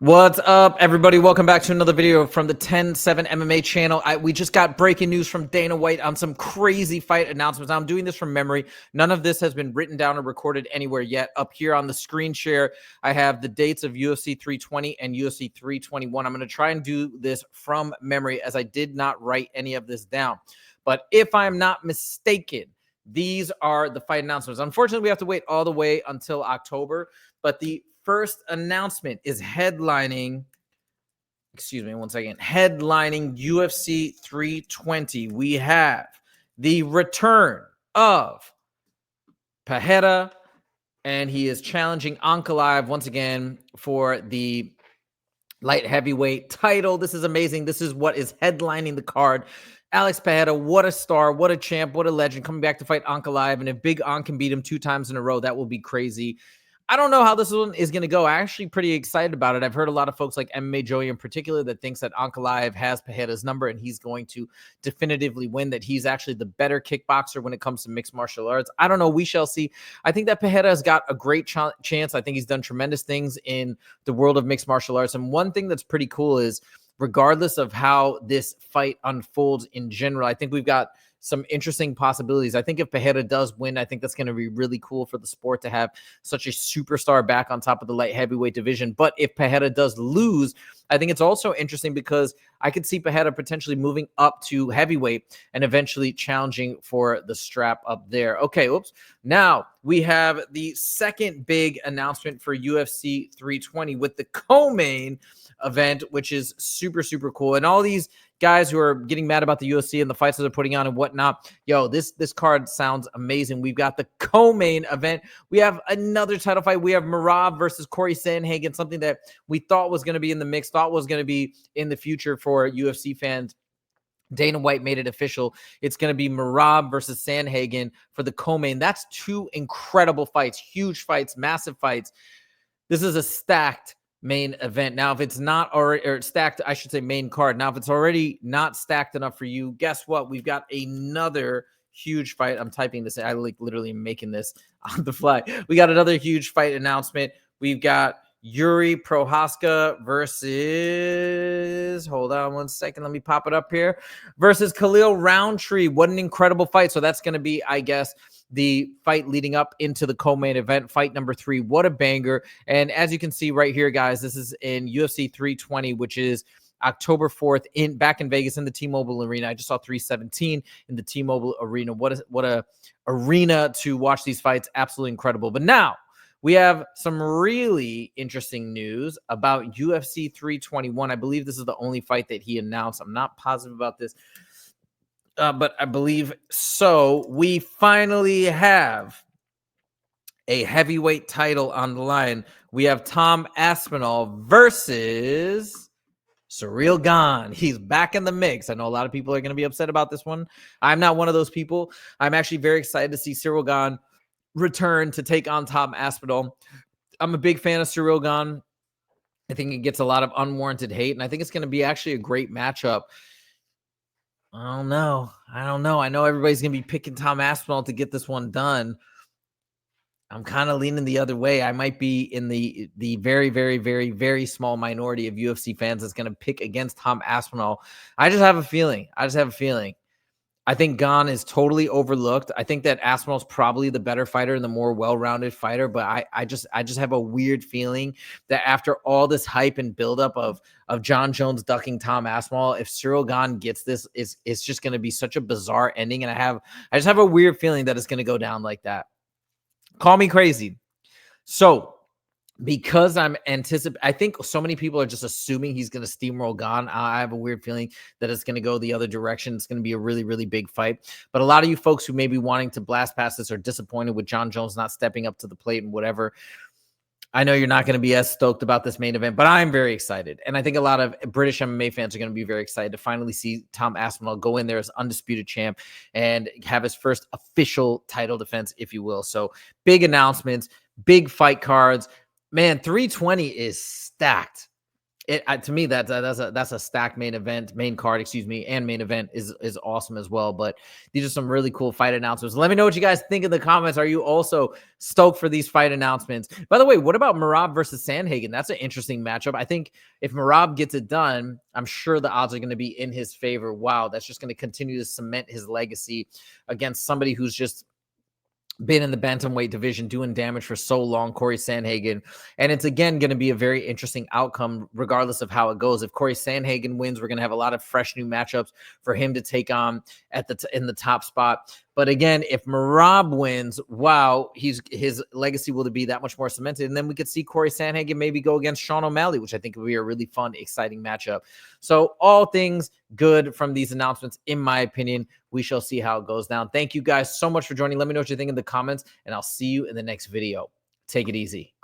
What's up, everybody? Welcome back to another video from the 10-7 MMA channel. We just got breaking news from Dana White on some crazy fight announcements. I'm doing this from memory. None of this has been written down or recorded anywhere yet. Up here on the screen share, I have the dates of UFC 320 and UFC 321. I'm going to try and do this from memory as I did not write any of this down. But if I'm not mistaken, these are the fight announcements. Unfortunately, we have to wait all the way until October, but the first announcement is headlining UFC 320. We have the return of Pereira, and he is challenging Ankalaev once again for the light heavyweight title. This is amazing. This is what is headlining the card. Alex Pereira, what a star, what a champ, what a legend, coming back to fight Ankalaev. And if Big Ank can beat him 2 times in a row, that will be crazy. I don't know how this one is going to go. I'm actually pretty excited about it. I've heard a lot of folks like MMA Joey in particular that thinks that Ankalaev has Pereira's number and he's going to definitively win, that he's actually the better kickboxer when it comes to mixed martial arts. I don't know. We shall see. I think that Pereira has got a great chance. I think he's done tremendous things in the world of mixed martial arts. And one thing that's pretty cool is, regardless of how this fight unfolds in general, I think we've got some interesting possibilities. I think if Pereira does win, I think that's going to be really cool for the sport to have such a superstar back on top of the light heavyweight division. But if Pereira does lose, I think it's also interesting because I could see Pereira potentially moving up to heavyweight and eventually challenging for the strap up there. Okay, oops. Now we have the second big announcement for UFC 320 with the co-main event, which is super, super cool. And all these guys who are getting mad about the UFC and the fights that they're putting on and whatnot, yo, this card sounds amazing. We've got the co-main event. We have another title fight. We have Merab versus Cory Sandhagen, something that we thought was going to be in the mix, thought was going to be in the future for UFC fans. Dana White made it official. It's going to be Merab versus Sandhagen for the co-main. That's 2 incredible fights, huge fights, massive fights. This is a stacked main event. Now, if it's not already stacked, I should say main card. Now, if it's already not stacked enough for you, guess what? We've got another huge fight. I'm typing this. I literally making this on the fly. We got another huge fight announcement. We've got Jiří Procházka versus, hold on one second, let me pop it up here, versus Khalil Rountree. What an incredible fight. So that's going to be, I guess, the fight leading up into the co-main event, fight number 3. What a banger. And as you can see right here, guys, this is in UFC 320, which is October 4th back in Vegas in the T-Mobile Arena. I just saw 317 in the T-Mobile Arena. What a arena to watch these fights. Absolutely incredible. But now we have some really interesting news about UFC 321. I believe this is the only fight that he announced. I'm not positive about this, but I believe so. We finally have a heavyweight title on the line. We have Tom Aspinall versus Ciryl Gane. He's back in the mix. I know a lot of people are going to be upset about this one. I'm not one of those people. I'm actually very excited to see Ciryl Gane return to take on Tom Aspinall. I'm a big fan of Ciryl Gane. I think it gets a lot of unwarranted hate, and I think it's going to be actually a great matchup. I don't know. I know everybody's going to be picking Tom Aspinall to get this one done. I'm kind of leaning the other way. I might be in the very, very, very, very small minority of UFC fans that's going to pick against Tom Aspinall. I just have a feeling. I think Gane is totally overlooked. I think that Aspinall's probably the better fighter and the more well-rounded fighter, but I just have a weird feeling that after all this hype and buildup of John Jones ducking Tom Aspinall, if Ciryl Gane gets this, it's just going to be such a bizarre ending, and I just have a weird feeling that it's going to go down like that. Call me crazy. So, because I think so many people are just assuming he's going to steamroll Gane. I have a weird feeling that it's going to go the other direction. It's going to be a really, really big fight. But a lot of you folks who may be wanting to blast past this are disappointed with John Jones not stepping up to the plate and whatever. I know you're not going to be as stoked about this main event, but I'm very excited. And I think a lot of British MMA fans are going to be very excited to finally see Tom Aspinall go in there as undisputed champ and have his first official title defense, if you will. So big announcements, big fight cards. Man, 320 is stacked. To me, that's a stacked main card, excuse me, and main event is awesome as well. But these are some really cool fight announcements. Let me know what you guys think in the comments. Are you also stoked for these fight announcements? By the way, what about Merab versus Sandhagen? That's an interesting matchup. I think if Merab gets it done, I'm sure the odds are going to be in his favor. Wow, that's just going to continue to cement his legacy against somebody who's just been in the bantamweight division doing damage for so long, Cory Sandhagen. And it's again going to be a very interesting outcome regardless of how it goes. If Cory Sandhagen wins, we're going to have a lot of fresh new matchups for him to take on at in the top spot. But again, if Merab wins, wow, his legacy will be that much more cemented. And then we could see Cory Sandhagen maybe go against Sean O'Malley, which I think would be a really fun, exciting matchup. So all things good from these announcements, in my opinion. We shall see how it goes down. Thank you guys so much for joining. Let me know what you think in the comments, and I'll see you in the next video. Take it easy.